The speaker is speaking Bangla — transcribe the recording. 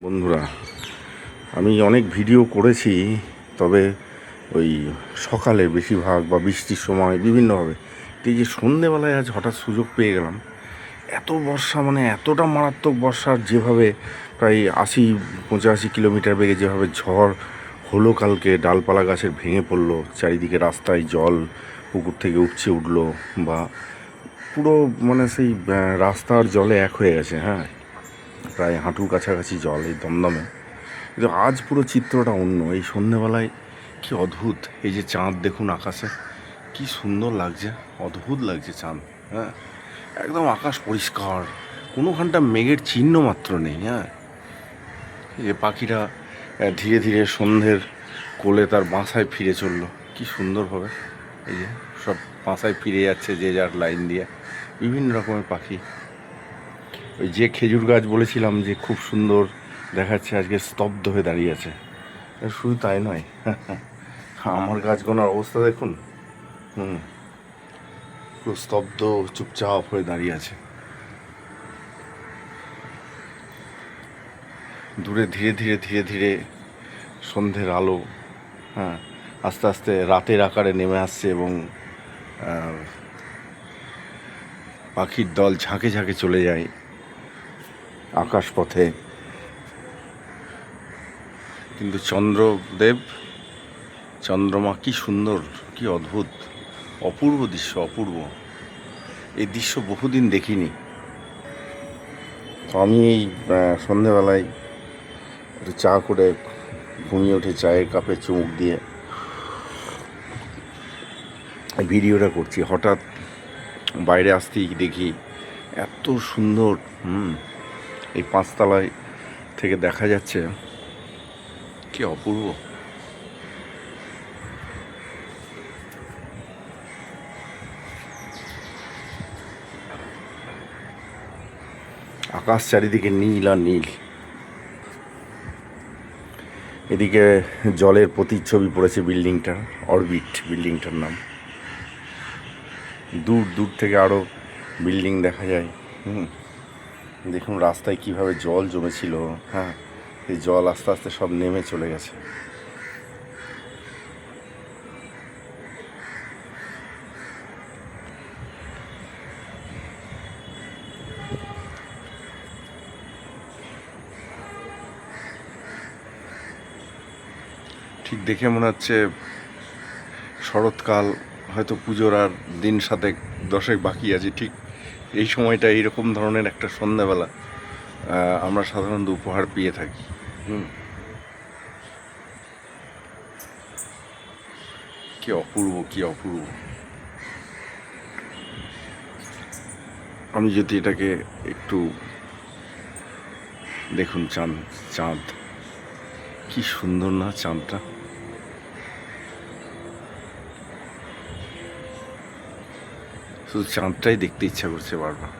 বন্ধুরা, আমি অনেক ভিডিও করেছি, তবে ওই সকালে বেশিরভাগ বা বৃষ্টির সময় বিভিন্নভাবে। এই যে সন্ধেবেলায় আজ হঠাৎ সুযোগ পেয়ে গেলাম, এত বর্ষা, মানে এতটা মারাত্মক বর্ষার, যেভাবে প্রায় 80-85 কিলোমিটার বেগে যেভাবে ঝড় হলো কালকে, ডালপালা গাছের ভেঙে পড়লো, চারিদিকে রাস্তায় জল পুকুর থেকে উপচে উঠলো, বা পুরো মানে সেই রাস্তার জলে এক হয়ে গেছে। হ্যাঁ, প্রায় হাঁটুর কাছাকাছি জল এই দমদমে। কিন্তু আজ পুরো চিত্রটা অন্য। এই সন্ধ্যেবেলায় কি অদ্ভুত! এই যে চাঁদ দেখুন আকাশে, কি সুন্দর লাগছে, অদ্ভুত লাগছে চাঁদ। হ্যাঁ, একদম আকাশ পরিষ্কার, কোনোখানটা মেঘের চিহ্ন মাত্র নেই। হ্যাঁ, এই যে পাখিরা ধীরে ধীরে সন্ধ্যের কোলে তার বাসায় ফিরে চললো, কি সুন্দরভাবে। এই যে সব বাসায় ফিরে যাচ্ছে, যে যার লাইন দিয়ে, বিভিন্ন রকমের পাখি। ওই যে খেজুর গাছ বলেছিলাম যে খুব সুন্দর দেখাচ্ছে, আজকে স্তব্ধ হয়ে দাঁড়িয়ে আছে। শুধু তাই নয়, আমার গাছগুলোর অবস্থা দেখুন। পুরো স্তব্ধ, চুপচাপ হয়ে দাঁড়িয়ে আছে। দূরে ধীরে ধীরে ধীরে ধীরে সন্ধ্যের আলো, হ্যাঁ, আস্তে আস্তে রাতের আকারে নেমে আসছে, এবং পাখির দল ঝাঁকে ঝাঁকে চলে যায় আকাশপথে। কিন্তু চন্দ্রদেব, চন্দ্রমা, কি সুন্দর, কি অদ্ভুত, অপূর্ব দৃশ্য, অপূর্ব। এই দৃশ্য বহুদিন দেখিনি। তো আমি এই সন্ধেবেলায় একটু চা করে ঘুমিয়ে উঠে চায়ের কাপে চুমুক দিয়ে ভিডিওটা করছি। হঠাৎ বাইরে আসতেই দেখি এত সুন্দর, এই 5তলায় থেকে দেখা যাচ্ছে, কি অপূর্ব। আকাশ চারিদিকে নীল আর নীল। এদিকে জলের প্রতিচ্ছবি পড়েছে বিল্ডিংটার, অরবিট বিল্ডিংটার নাম। দূর দূর থেকে আরও বিল্ডিং দেখা যায়। দেখুন রাস্তায় কিভাবে জল জমেছিল। হ্যাঁ, এই জল আস্তে আস্তে সব নেমে চলে গেছে। ঠিক দেখে মনে হচ্ছে শরৎকাল, হয়তো পুজোর আর দিন 7-10 বাকি আছে। ঠিক এই সময়টা, এইরকম ধরনের একটা সন্ধ্যাবেলা আমরা সাধারণত উপহার পেয়ে থাকি। কি অপূর্ব, কি অপূর্ব। আমি যদি এটাকে একটু দেখুন, চাঁদ কি সুন্দর না চাঁদটা! শুধু চাঁদটাই দেখতে ইচ্ছা করছে বারবার।